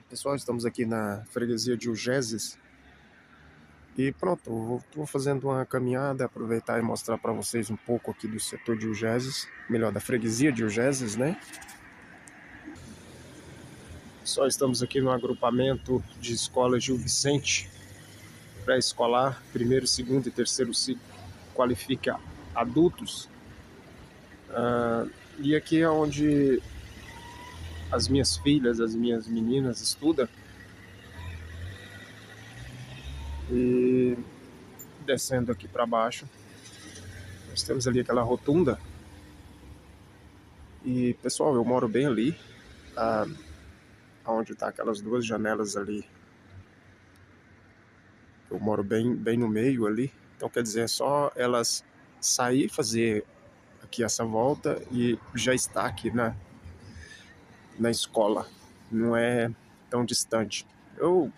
Pessoal, estamos aqui na freguesia de Ugésis e pronto, estou fazendo uma caminhada, aproveitar e mostrar para vocês um pouco aqui do setor de Ugésis, melhor, da freguesia de Ugésis, né? Só estamos aqui no agrupamento de escola Gil Vicente, pré-escolar, primeiro, segundo e terceiro ciclo, qualifica adultos. E aqui é onde as minhas filhas, as minhas meninas estudam. E descendo aqui para baixo, nós temos ali aquela rotunda. E pessoal, eu moro bem ali, onde tá aquelas duas janelas ali. Eu moro bem no meio ali. Então quer dizer, é só elas sair, fazer aqui essa volta e já está aqui na escola. Não é tão distante. Eu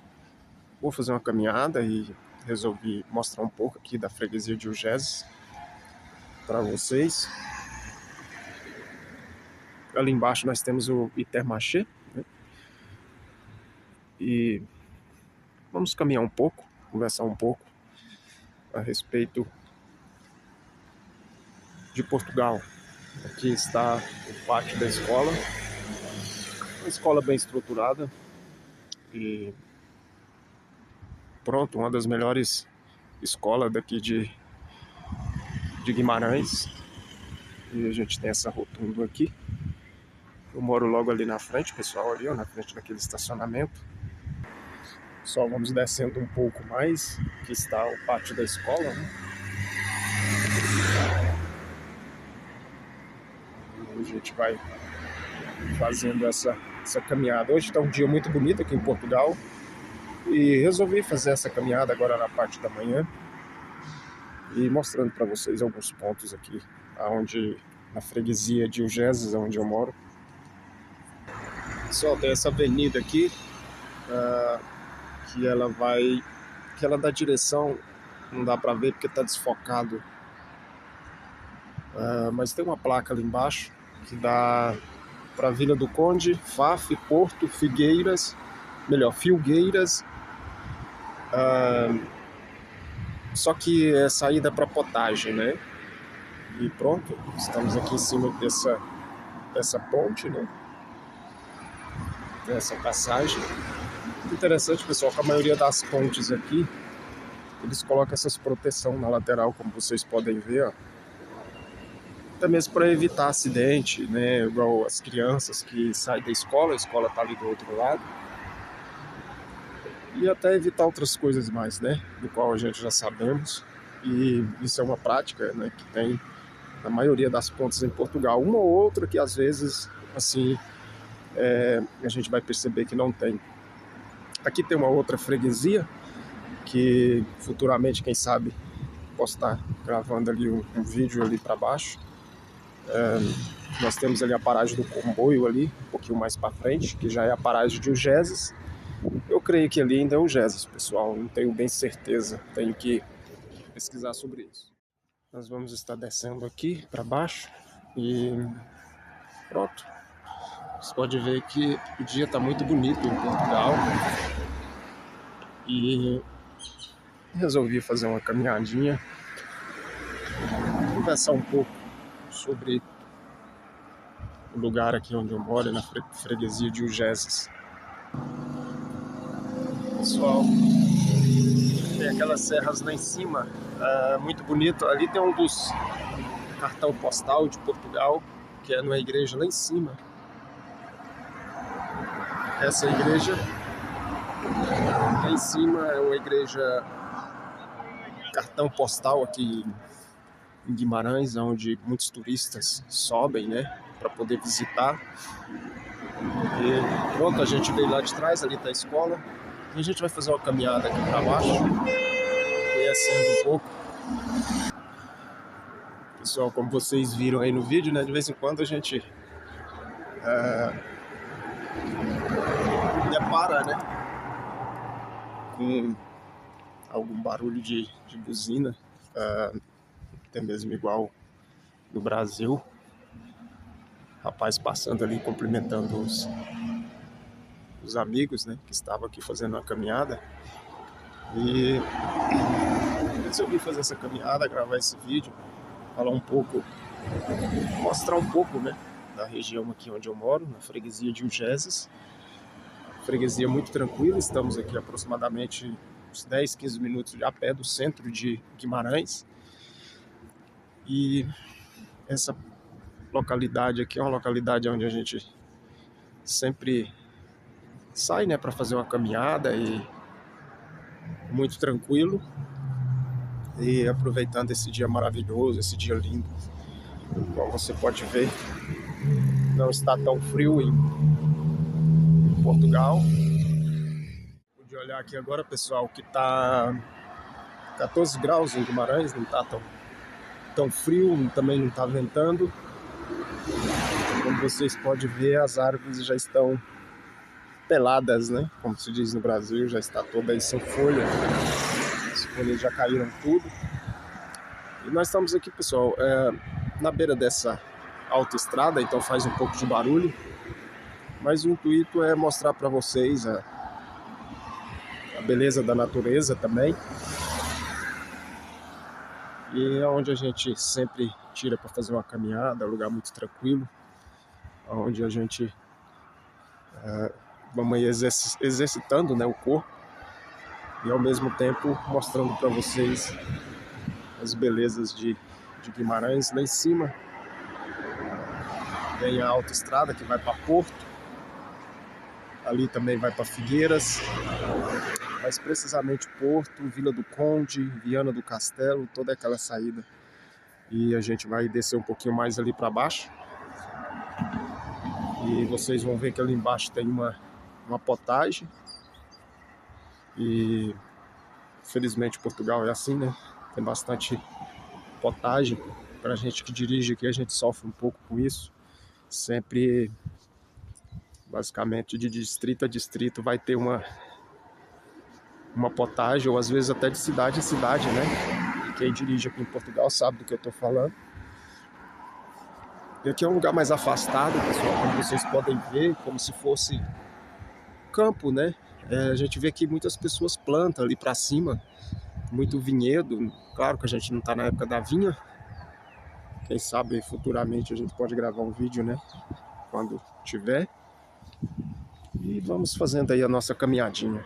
vou fazer uma caminhada e resolvi mostrar um pouco aqui da freguesia de Ugésis para vocês. Ali embaixo nós temos o Intermarché, né? E vamos caminhar um pouco, conversar um pouco a respeito de Portugal. Aqui está o pátio da escola, uma escola bem estruturada e pronto, uma das melhores escolas daqui de Guimarães. E a gente tem essa rotunda aqui. Eu moro logo ali na frente, pessoal, ali ó, na frente daquele estacionamento. Só vamos descendo um pouco mais, que está o pátio da escola, né? E a gente vai fazendo essa caminhada. Hoje está um dia muito bonito aqui em Portugal e resolvi fazer essa caminhada agora na parte da manhã e mostrando para vocês alguns pontos aqui, na freguesia de Ugésis, onde eu moro. Só tem essa avenida aqui, que ela dá direção, não dá para ver porque está desfocado, mas tem uma placa ali embaixo que dá para Vila do Conde, Faf, Porto, Filgueiras, só que é saída para Potagem, né? E pronto, estamos aqui em cima dessa ponte, né? Dessa passagem. Interessante, pessoal, que a maioria das pontes aqui, eles colocam essas proteção na lateral, como vocês podem ver, ó. Até mesmo para evitar acidente, né? Igual as crianças que saem da escola, a escola tá ali do outro lado. E até evitar outras coisas mais, né? Do qual a gente já sabemos. E isso é uma prática, né, que tem na maioria das pontes em Portugal. Uma ou outra que às vezes, assim, a gente vai perceber que não tem. Aqui tem uma outra freguesia, que futuramente, quem sabe, posso estar gravando ali um vídeo ali para baixo. Nós temos ali a paragem do comboio ali, um pouquinho mais para frente, que já é a paragem de Ugésis. Eu creio que ali ainda é Ugésis, pessoal, não tenho bem certeza, tenho que pesquisar sobre isso. Nós vamos estar descendo aqui para baixo e pronto. Você pode ver que o dia está muito bonito em Portugal e resolvi fazer uma caminhadinha, conversar um pouco sobre o lugar aqui onde eu moro, na freguesia de Ugésis. Pessoal, tem aquelas serras lá em cima, muito bonito. Ali tem um dos cartão postal de Portugal, que é numa igreja lá em cima. Essa igreja lá em cima é uma igreja cartão postal aqui em Guimarães, onde muitos turistas sobem, né, para poder visitar. E pronto, a gente veio lá de trás, ali está a escola. E a gente vai fazer uma caminhada aqui para baixo, conhecendo um pouco. Pessoal, como vocês viram aí no vídeo, né, de vez em quando a gente depara, né, com algum barulho de buzina, até mesmo igual no Brasil. Rapaz passando ali, cumprimentando os dos amigos, né, que estavam aqui fazendo uma caminhada. E resolvi fazer essa caminhada, gravar esse vídeo, falar um pouco, mostrar um pouco, né, da região aqui onde eu moro, na freguesia de Ugésias. Freguesia muito tranquila, estamos aqui aproximadamente uns 10, 15 minutos de a pé do centro de Guimarães. E essa localidade aqui é uma localidade onde a gente sempre sai, né, para fazer uma caminhada, e muito tranquilo, e aproveitando esse dia maravilhoso, esse dia lindo. Como você pode ver, não está tão frio em Portugal. Pude olhar aqui agora, pessoal, que tá 14 graus em Guimarães, não tá tão frio, também não tá ventando. Como vocês podem ver, as árvores já estão peladas, né? Como se diz no Brasil, já está toda aí sem folha. As folhas já caíram tudo. E nós estamos aqui, pessoal, na beira dessa autoestrada, então faz um pouco de barulho. Mas o intuito é mostrar para vocês a beleza da natureza também. E é onde a gente sempre tira para fazer uma caminhada, é um lugar muito tranquilo, onde a gente vamos aí exercitando, né, o corpo, e ao mesmo tempo mostrando para vocês as belezas de Guimarães. Lá em cima tem a autoestrada que vai para Porto, ali também vai para Figueiras, mas precisamente Porto, Vila do Conde, Viana do Castelo, toda aquela saída. E a gente vai descer um pouquinho mais ali para baixo, e vocês vão ver que ali embaixo tem uma potagem. E felizmente Portugal é assim, né? Tem bastante potagem. Para a gente que dirige aqui, a gente sofre um pouco com isso. Sempre, basicamente, de distrito a distrito vai ter uma potagem, ou às vezes até de cidade em cidade, né? Quem dirige aqui em Portugal sabe do que eu estou falando. E aqui é um lugar mais afastado, pessoal, como vocês podem ver, como se fosse campo, né? A gente vê que muitas pessoas plantam ali para cima, muito vinhedo. Claro que a gente não está na época da vinha. Quem sabe futuramente a gente pode gravar um vídeo, né? Quando tiver. E vamos fazendo aí a nossa caminhadinha.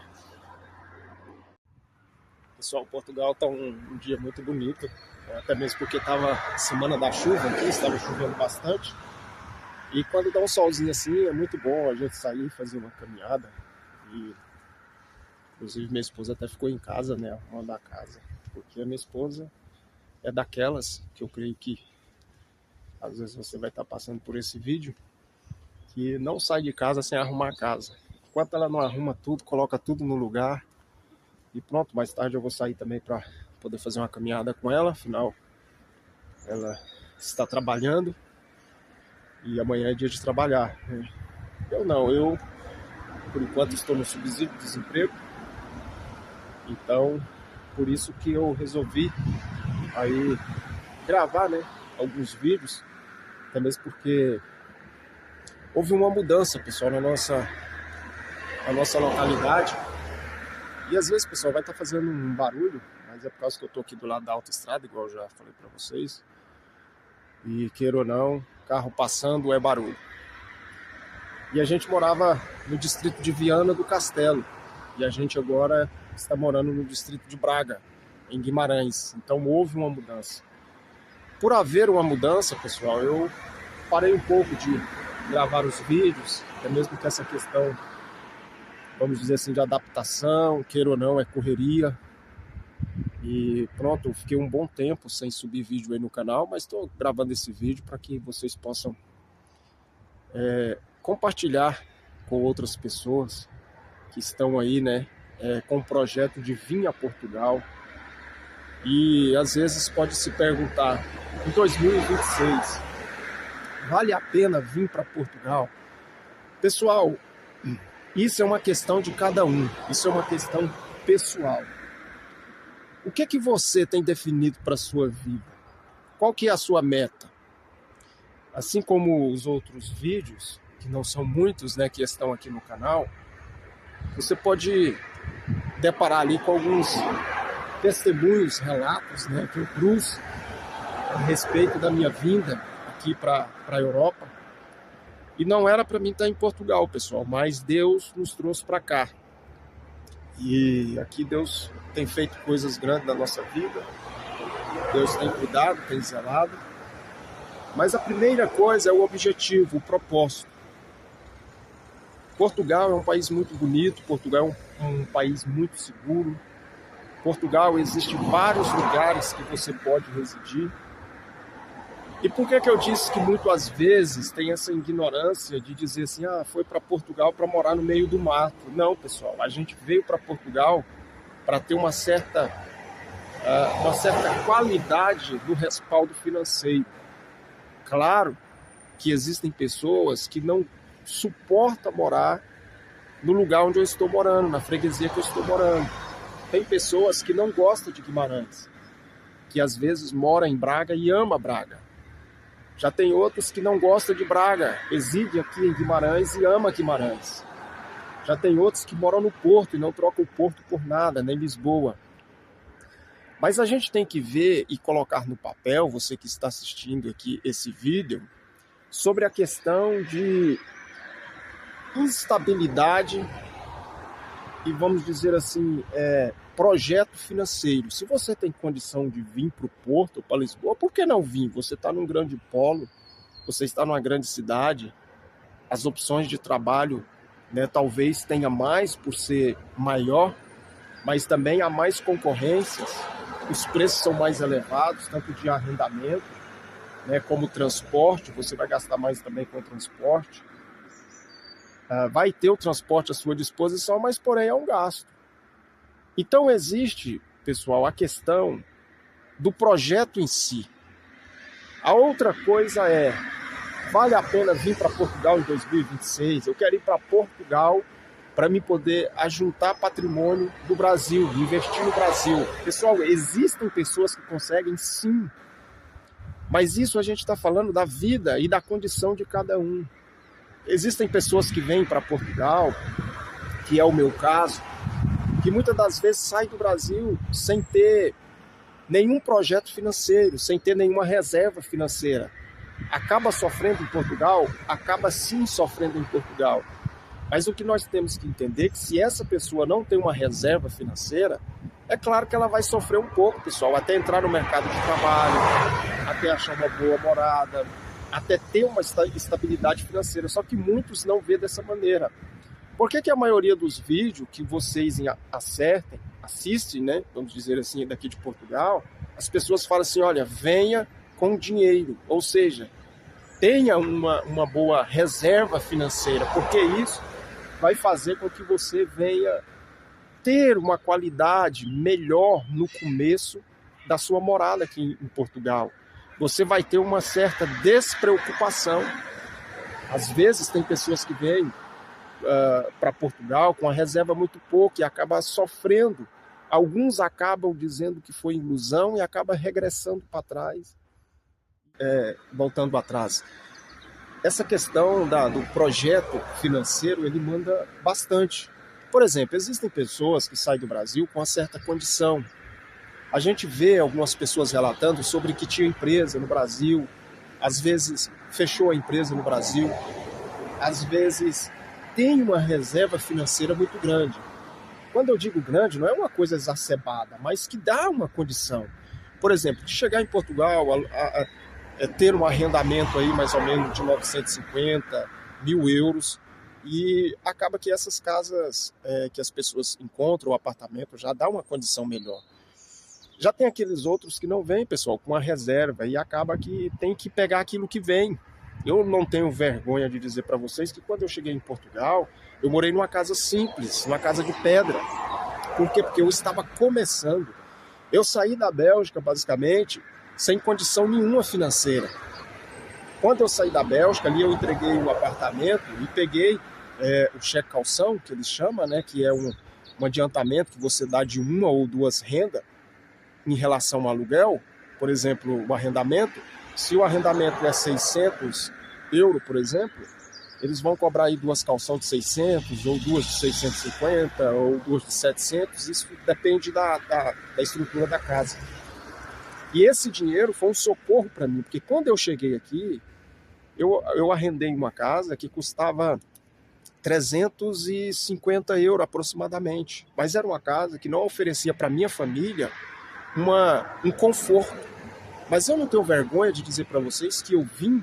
Pessoal, Portugal está um dia muito bonito, até mesmo porque estava semana da chuva aqui, estava chovendo bastante. E quando dá um solzinho assim, é muito bom a gente sair e fazer uma caminhada. E inclusive minha esposa até ficou em casa, né, arrumando a casa, porque a minha esposa é daquelas que eu creio que às vezes você vai estar passando por esse vídeo, que não sai de casa sem arrumar a casa. Enquanto ela não arruma tudo, coloca tudo no lugar, e pronto, mais tarde eu vou sair também para poder fazer uma caminhada com ela, afinal ela está trabalhando e amanhã é dia de trabalhar. Eu por enquanto estou no subsídio de desemprego, então por isso que eu resolvi aí gravar, né, alguns vídeos, até mesmo porque houve uma mudança, pessoal, na nossa localidade. E às vezes, pessoal, vai estar fazendo um barulho, mas é por causa que eu estou aqui do lado da autoestrada, igual eu já falei para vocês. E queira ou não, carro passando é barulho. E a gente morava no distrito de Viana do Castelo, e a gente agora está morando no distrito de Braga, em Guimarães. Então houve uma mudança. Por haver uma mudança, pessoal, eu parei um pouco de gravar os vídeos, até mesmo que essa questão, vamos dizer assim, de adaptação, queira ou não, é correria. E pronto, eu fiquei um bom tempo sem subir vídeo aí no canal, mas estou gravando esse vídeo para que vocês possam compartilhar com outras pessoas que estão aí, né, com o projeto de vir a Portugal. E às vezes pode se perguntar, em 2026, vale a pena vir para Portugal? Pessoal, isso é uma questão de cada um, isso é uma questão pessoal. O que é que você tem definido para a sua vida? Qual que é a sua meta? Assim como os outros vídeos, que não são muitos, né, que estão aqui no canal, você pode deparar ali com alguns testemunhos, relatos, né, que eu trouxe a respeito da minha vinda aqui para a Europa. E não era para mim estar em Portugal, pessoal, mas Deus nos trouxe para cá. E aqui Deus tem feito coisas grandes na nossa vida. Deus tem cuidado, tem zelado. Mas a primeira coisa é o objetivo, o propósito. Portugal é um país muito bonito, Portugal é um país muito seguro. Portugal, existem vários lugares que você pode residir. E por que eu disse que muitas vezes tem essa ignorância de dizer assim, foi para Portugal para morar no meio do mato? Não, pessoal, a gente veio para Portugal para ter uma certa qualidade do respaldo financeiro. Claro que existem pessoas que não suportam morar no lugar onde eu estou morando, na freguesia que eu estou morando. Tem pessoas que não gostam de Guimarães, que às vezes moram em Braga e ama Braga. Já tem outros que não gostam de Braga, residem aqui em Guimarães e ama Guimarães. Já tem outros que moram no Porto e não trocam o Porto por nada, nem Lisboa. Mas a gente tem que ver e colocar no papel, você que está assistindo aqui esse vídeo, sobre a questão de instabilidade e, vamos dizer assim, projeto financeiro. Se você tem condição de vir para o Porto ou para Lisboa, por que não vir? Você está num grande polo, você está numa grande cidade, as opções de trabalho, né, talvez tenha mais por ser maior, mas também há mais concorrências, os preços são mais elevados, tanto de arrendamento, né, como transporte, você vai gastar mais também com o transporte. Vai ter o transporte à sua disposição, mas porém é um gasto. Então existe, pessoal, a questão do projeto em si. A outra coisa é, vale a pena vir para Portugal em 2026? Eu quero ir para Portugal para me poder ajuntar patrimônio do Brasil, investir no Brasil. Pessoal, existem pessoas que conseguem sim, mas isso a gente está falando da vida e da condição de cada um. Existem pessoas que vêm para Portugal, que é o meu caso, que muitas das vezes sai do Brasil sem ter nenhum projeto financeiro, sem ter nenhuma reserva financeira. Acaba sofrendo em Portugal? Acaba sim sofrendo em Portugal. Mas o que nós temos que entender é que se essa pessoa não tem uma reserva financeira, é claro que ela vai sofrer um pouco, pessoal, até entrar no mercado de trabalho, até achar uma boa morada, até ter uma estabilidade financeira. Só que muitos não vê dessa maneira. Por que a maioria dos vídeos que vocês assistem, né, vamos dizer assim, daqui de Portugal, as pessoas falam assim, olha, venha com dinheiro, ou seja, tenha uma boa reserva financeira, porque isso vai fazer com que você venha ter uma qualidade melhor no começo da sua morada aqui em Portugal. Você vai ter uma certa despreocupação. Às vezes tem pessoas que vêm para Portugal com a reserva muito pouco e acaba sofrendo. Alguns acabam dizendo que foi ilusão e acaba regressando para trás, voltando atrás. Essa questão do projeto financeiro, ele manda bastante. Por exemplo, existem pessoas que saem do Brasil com uma certa condição. A gente vê algumas pessoas relatando sobre que tinha empresa no Brasil, às vezes fechou a empresa no Brasil, às vezes tem uma reserva financeira muito grande. Quando eu digo grande, não é uma coisa exacerbada, mas que dá uma condição. Por exemplo, de chegar em Portugal, ter um arrendamento aí mais ou menos de 950 mil euros, e acaba que essas casas que as pessoas encontram, o apartamento, já dá uma condição melhor. Já tem aqueles outros que não vêm, pessoal, com a reserva, e acaba que tem que pegar aquilo que vem. Eu não tenho vergonha de dizer para vocês que quando eu cheguei em Portugal, eu morei numa casa simples, numa casa de pedra. Por quê? Porque eu estava começando. Eu saí da Bélgica, basicamente, sem condição nenhuma financeira. Quando eu saí da Bélgica, ali eu entreguei o apartamento e peguei o cheque calção, que eles chamam, né, que é um adiantamento que você dá de uma ou duas rendas em relação ao aluguel. Por exemplo, o arrendamento, se o arrendamento é 600 euros, por exemplo, eles vão cobrar aí 2 calção de 600, ou 2 de 650, ou 2 de 700, isso depende da estrutura da casa. E esse dinheiro foi um socorro para mim, porque quando eu cheguei aqui, eu arrendei uma casa que custava 350 € aproximadamente, mas era uma casa que não oferecia para minha família um conforto. Mas eu não tenho vergonha de dizer para vocês que eu vim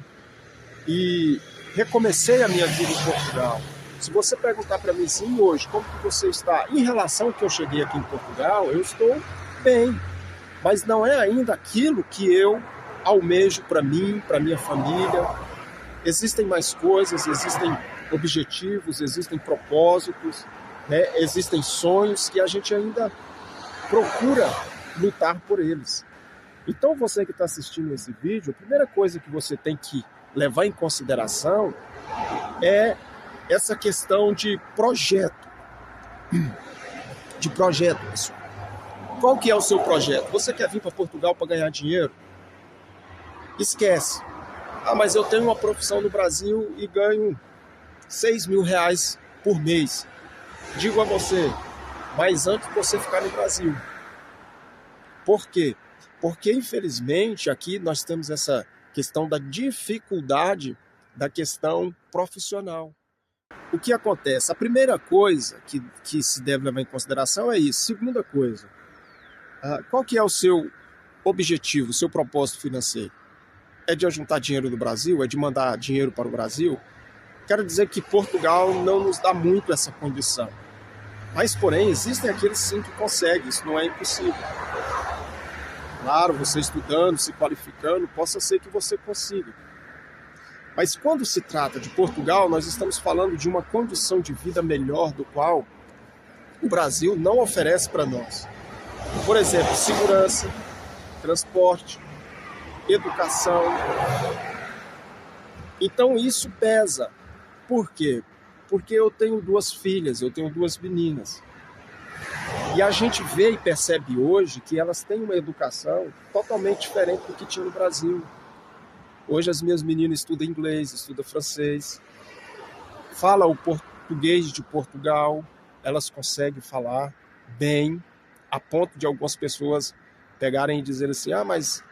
e recomecei a minha vida em Portugal. Se você perguntar para mim assim, hoje, como que você está? Em relação ao que eu cheguei aqui em Portugal, eu estou bem, mas não é ainda aquilo que eu almejo para mim, para minha família. Existem mais coisas, existem objetivos, existem propósitos, né? Existem sonhos que a gente ainda procura lutar por eles. Então você que está assistindo esse vídeo, a primeira coisa que você tem que levar em consideração é essa questão de projeto. De projeto, pessoal. Qual que é o seu projeto? Você quer vir para Portugal para ganhar dinheiro? Esquece. Ah, mas eu tenho uma profissão no Brasil e ganho 6 mil reais por mês. Digo a você, mas antes de você ficar no Brasil. Por quê? Porque, infelizmente, aqui nós temos essa questão da dificuldade da questão profissional. O que acontece? A primeira coisa que se deve levar em consideração é isso. Segunda coisa, qual que é o seu objetivo, o seu propósito financeiro? É de juntar dinheiro do Brasil? É de mandar dinheiro para o Brasil? Quero dizer que Portugal não nos dá muito essa condição. Mas, porém, existem aqueles sim que conseguem, isso não é impossível. Claro, você estudando, se qualificando, possa ser que você consiga. Mas quando se trata de Portugal, nós estamos falando de uma condição de vida melhor do qual o Brasil não oferece para nós. Por exemplo, segurança, transporte, educação. Então isso pesa. Por quê? Porque eu tenho 2 filhas, eu tenho 2 meninas. E a gente vê e percebe hoje que elas têm uma educação totalmente diferente do que tinha no Brasil. Hoje as minhas meninas estudam inglês, estudam francês, falam o português de Portugal, elas conseguem falar bem, a ponto de algumas pessoas pegarem e dizer assim, mas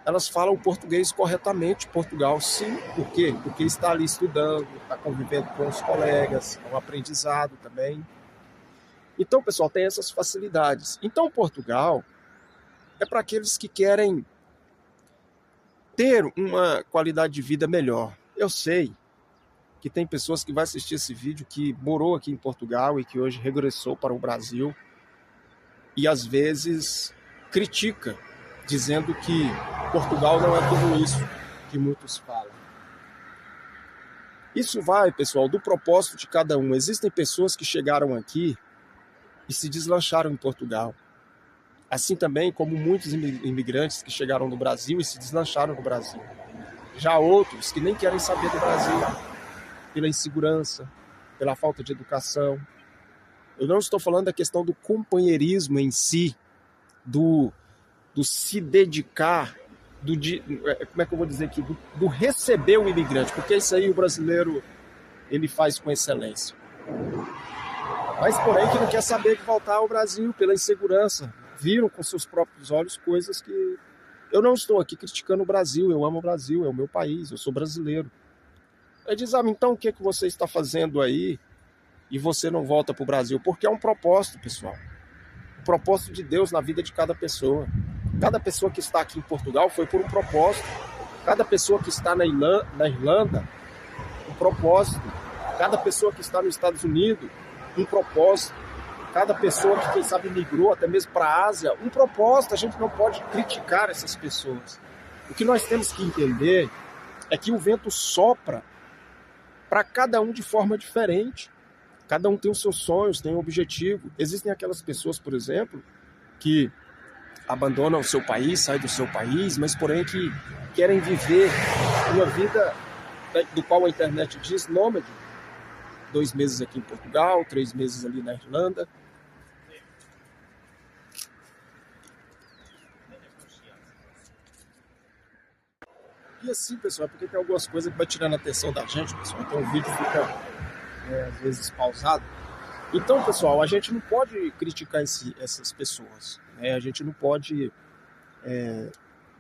elas falam o português corretamente, Portugal. Sim, por quê? Porque está ali estudando, está convivendo com os colegas, é um aprendizado também. Então, pessoal, tem essas facilidades. Então, Portugal é para aqueles que querem ter uma qualidade de vida melhor. Eu sei que tem pessoas que vão assistir esse vídeo que morou aqui em Portugal e que hoje regressou para o Brasil e às vezes critica, dizendo que Portugal não é tudo isso que muitos falam. Isso vai, pessoal, do propósito de cada um. Existem pessoas que chegaram aqui e se deslancharam em Portugal. Assim também como muitos imigrantes que chegaram no Brasil e se deslancharam no Brasil. Já outros que nem querem saber do Brasil, pela insegurança, pela falta de educação. Eu não estou falando da questão do companheirismo em si, do se dedicar, como é que eu vou dizer aqui, do receber o imigrante, porque isso aí o brasileiro ele faz com excelência. Mas porém que não quer saber de voltar ao Brasil pela insegurança. Viram com seus próprios olhos coisas que... Eu não estou aqui criticando o Brasil, eu amo o Brasil, é o meu país, eu sou brasileiro. Ele diz, então o que você está fazendo aí e você não volta para o Brasil? Porque é um propósito, pessoal. O propósito de Deus na vida de cada pessoa. Cada pessoa que está aqui em Portugal foi por um propósito. Cada pessoa que está na Irlanda, um propósito. Cada pessoa que está nos Estados Unidos, um propósito. Cada pessoa que, quem sabe, migrou até mesmo para a Ásia, um propósito. A gente não pode criticar essas pessoas. O que nós temos que entender é que o vento sopra para cada um de forma diferente. Cada um tem os seus sonhos, tem um objetivo. Existem aquelas pessoas, por exemplo, que abandonam o seu país, saem do seu país, mas porém que querem viver uma vida do qual a internet diz nômade. 2 meses aqui em Portugal, 3 meses ali na Irlanda. E assim, pessoal, porque tem algumas coisas que vai tirando a atenção da gente, pessoal. Então o vídeo fica, às vezes, pausado. Então, pessoal, a gente não pode criticar essas pessoas, né? A gente não pode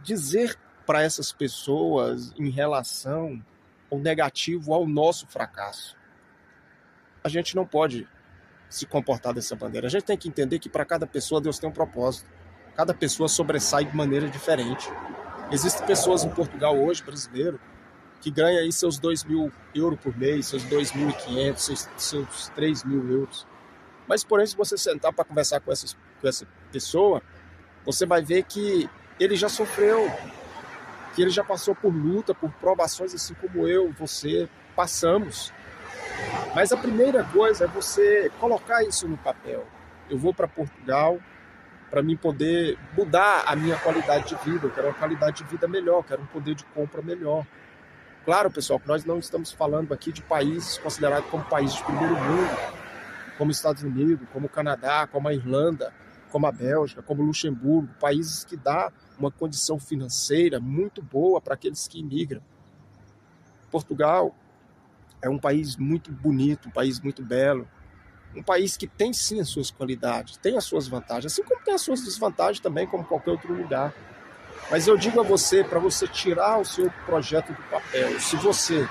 dizer para essas pessoas em relação ao negativo ao nosso fracasso. A gente não pode se comportar dessa maneira. A gente tem que entender que para cada pessoa Deus tem um propósito. Cada pessoa sobressai de maneira diferente. Existem pessoas em Portugal hoje, brasileiro, que ganham aí seus 2.000 euros por mês, seus 2.500, seus 3.000 euros. Mas, porém, se você sentar para conversar com essa pessoa, você vai ver que ele já sofreu, que ele já passou por luta, por provações, assim como eu, você, passamos. Mas a primeira coisa é você colocar isso no papel. Eu vou para Portugal para mim poder mudar a minha qualidade de vida. Eu quero uma qualidade de vida melhor, eu quero um poder de compra melhor. Claro, pessoal, que nós não estamos falando aqui de países considerados como países de primeiro mundo, como Estados Unidos, como o Canadá, como a Irlanda, como a Bélgica, como o Luxemburgo, países que dão uma condição financeira muito boa para aqueles que imigram. Portugal é um país muito bonito, um país muito belo, um país que tem sim as suas qualidades, tem as suas vantagens, assim como tem as suas desvantagens também, como qualquer outro lugar. Mas eu digo a você, para você tirar o seu projeto do papel, se você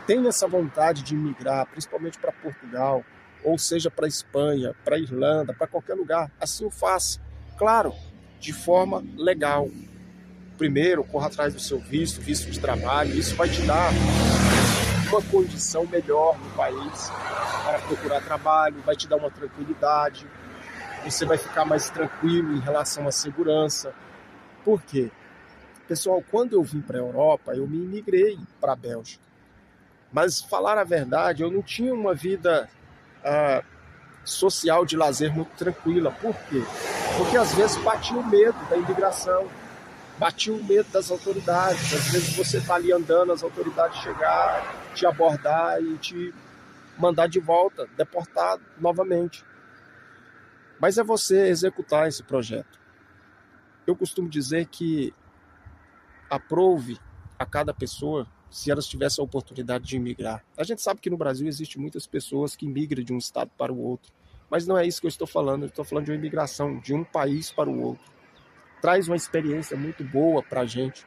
tem essa vontade de imigrar, principalmente para Portugal, ou seja, para a Espanha, para a Irlanda, para qualquer lugar, assim o faça. Claro, de forma legal. Primeiro, corra atrás do seu visto de trabalho, isso vai te dar uma condição melhor no país para procurar trabalho, vai te dar uma tranquilidade, você vai ficar mais tranquilo em relação à segurança. Por quê? Pessoal, quando eu vim para a Europa, eu me imigrei para a Bélgica. Mas, falar a verdade, eu não tinha uma vida social de lazer muito tranquila. Por quê? Porque às vezes batia o medo da imigração, batia o medo das autoridades. Às vezes você está ali andando, as autoridades chegar, te abordar e te mandar de volta, deportado novamente. Mas é você executar esse projeto. Eu costumo dizer que aprove a cada pessoa se elas tivessem a oportunidade de imigrar. A gente sabe que no Brasil existem muitas pessoas que migram de um estado para o outro, mas não é isso que eu estou falando. Eu estou falando de uma imigração de um país para o outro. Traz uma experiência muito boa para a gente,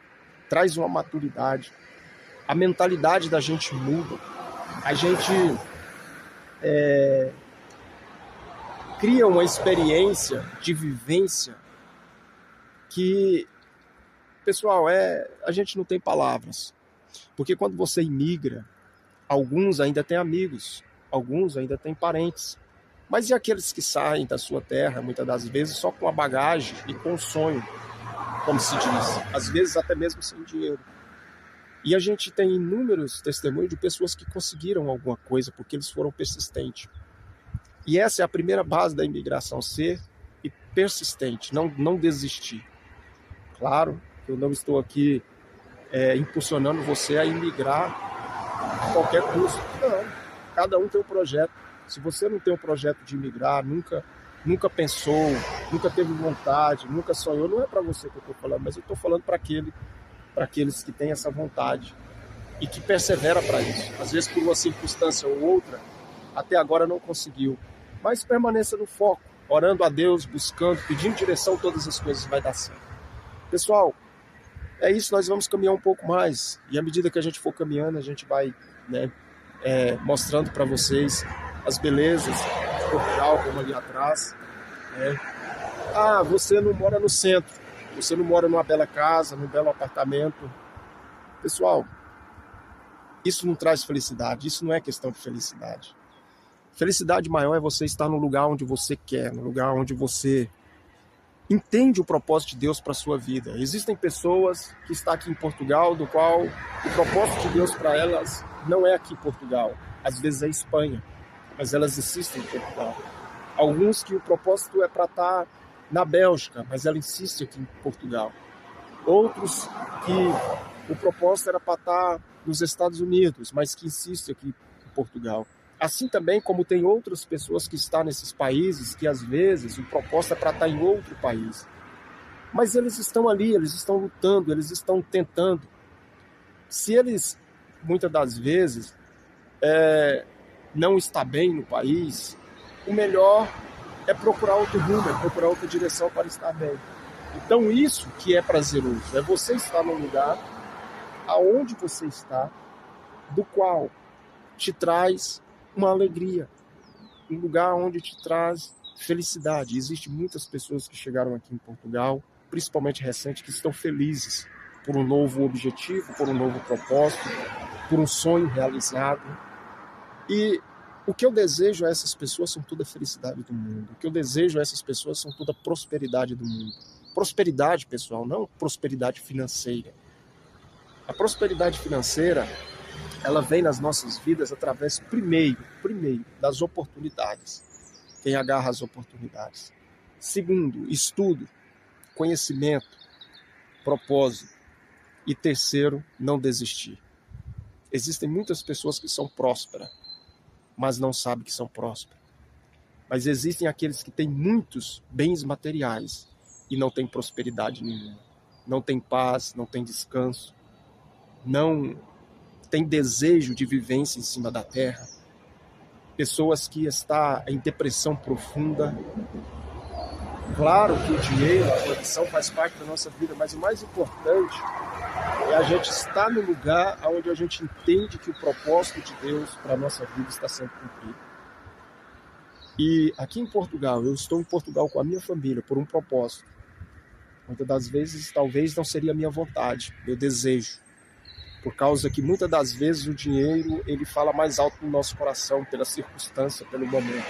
traz uma maturidade, a mentalidade da gente muda, a gente cria uma experiência de vivência que, pessoal, a gente não tem palavras. Porque quando você imigra, alguns ainda têm amigos, alguns ainda têm parentes. Mas e aqueles que saem da sua terra, muitas das vezes, só com a bagagem e com o sonho, como se diz, às vezes até mesmo sem dinheiro. E a gente tem inúmeros testemunhos de pessoas que conseguiram alguma coisa porque eles foram persistentes. E essa é a primeira base da imigração, ser persistente, não desistir. Claro que eu não estou aqui impulsionando você a imigrar a qualquer custo. Não, cada um tem um projeto. Se você não tem um projeto de imigrar, nunca pensou, nunca teve vontade, nunca sonhou, não é para você que eu estou falando, mas eu estou falando para aqueles que têm essa vontade e que persevera para isso. Às vezes por uma circunstância ou outra, até agora não conseguiu. Mas permaneça no foco, orando a Deus, buscando, pedindo direção, todas as coisas vai dar certo. Pessoal, é isso, nós vamos caminhar um pouco mais. E à medida que a gente for caminhando, a gente vai mostrando para vocês as belezas de Portugal, como ali atrás. Você não mora no centro, você não mora numa bela casa, num belo apartamento. Pessoal, isso não traz felicidade, isso não é questão de felicidade. Felicidade maior é você estar no lugar onde você quer, no lugar onde você entende o propósito de Deus para a sua vida. Existem pessoas que estão aqui em Portugal, do qual o propósito de Deus para elas não é aqui em Portugal. Às vezes é Espanha, mas elas insistem em Portugal. Alguns que o propósito é para estar na Bélgica, mas ela insiste aqui em Portugal. Outros que o propósito era para estar nos Estados Unidos, mas que insiste aqui em Portugal. Assim também como tem outras pessoas que estão nesses países que às vezes o propósito é para estar em outro país. Mas eles estão ali, eles estão lutando, eles estão tentando. Se eles, muitas das vezes, não está bem no país, o melhor é procurar outro rumo, é procurar outra direção para estar bem. Então isso que é prazeroso, é você estar num lugar aonde você está, do qual te traz uma alegria, um lugar onde te traz felicidade. Existem muitas pessoas que chegaram aqui em Portugal, principalmente recente, que estão felizes por um novo objetivo, por um novo propósito, por um sonho realizado. E o que eu desejo a essas pessoas são toda a felicidade do mundo. O que eu desejo a essas pessoas são toda a prosperidade do mundo. Prosperidade, pessoal, não prosperidade financeira. A prosperidade financeira, ela vem nas nossas vidas através, primeiro, das oportunidades. Quem agarra as oportunidades. Segundo, estudo, conhecimento, propósito. E terceiro, não desistir. Existem muitas pessoas que são prósperas, mas não sabem que são prósperas. Mas existem aqueles que têm muitos bens materiais e não têm prosperidade nenhuma. Não têm paz, não têm descanso, não têm desejo de vivência em cima da terra. Pessoas que estão em depressão profunda. Claro que o dinheiro, a condição faz parte da nossa vida, mas o mais importante é a gente estar no lugar onde a gente entende que o propósito de Deus para a nossa vida está sendo cumprido. E aqui em Portugal, eu estou em Portugal com a minha família por um propósito. Muitas das vezes, talvez não seria a minha vontade, meu desejo. Por causa que muitas das vezes o dinheiro ele fala mais alto no nosso coração, pela circunstância, pelo momento.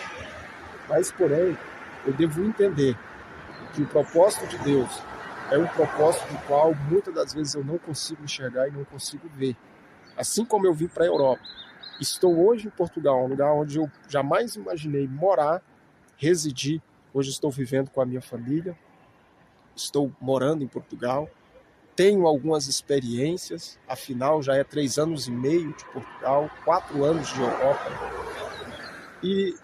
Mas, porém, eu devo entender que o propósito de Deus é um propósito do qual muitas das vezes eu não consigo enxergar e não consigo ver. Assim como eu vim para a Europa, estou hoje em Portugal, um lugar onde eu jamais imaginei morar, residir. Hoje estou vivendo com a minha família, estou morando em Portugal, tenho algumas experiências, afinal já é 3 anos e meio de Portugal, 4 anos de Europa. E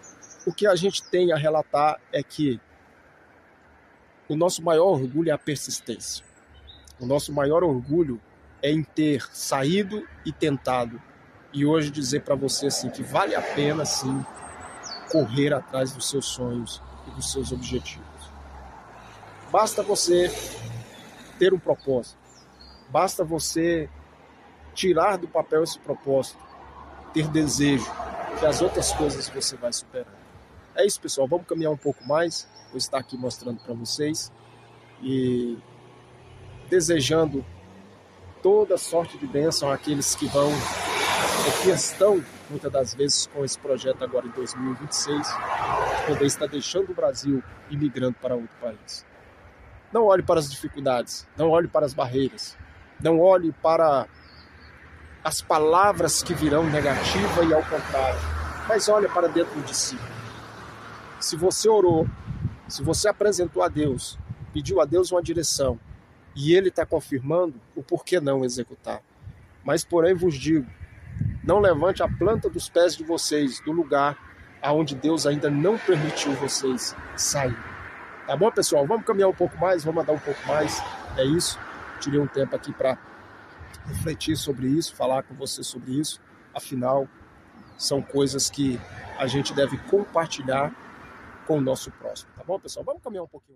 o que a gente tem a relatar é que o nosso maior orgulho é a persistência. O nosso maior orgulho é em ter saído e tentado. E hoje dizer para você assim, que vale a pena sim correr atrás dos seus sonhos e dos seus objetivos. Basta você ter um propósito. Basta você tirar do papel esse propósito, ter desejo, que as outras coisas você vai superar. É isso, pessoal. Vamos caminhar um pouco mais. Vou estar aqui mostrando para vocês e desejando toda sorte de bênção àqueles que vão, ou que estão, muitas das vezes, com esse projeto agora em 2026, de poder estar deixando o Brasil e migrando para outro país. Não olhe para as dificuldades, não olhe para as barreiras, não olhe para as palavras que virão negativa e ao contrário, mas olhe para dentro de si. Se você orou, se você apresentou a Deus, pediu a Deus uma direção, e Ele está confirmando, o porquê não executar. Mas porém vos digo, não levante a planta dos pés de vocês do lugar aonde Deus ainda não permitiu vocês sair. Tá bom, pessoal? Vamos caminhar um pouco mais, vamos andar um pouco mais. É isso. Tirei um tempo aqui para refletir sobre isso, falar com você sobre isso. Afinal, são coisas que a gente deve compartilhar com o nosso próximo. Tá bom, pessoal? Vamos caminhar um pouquinho.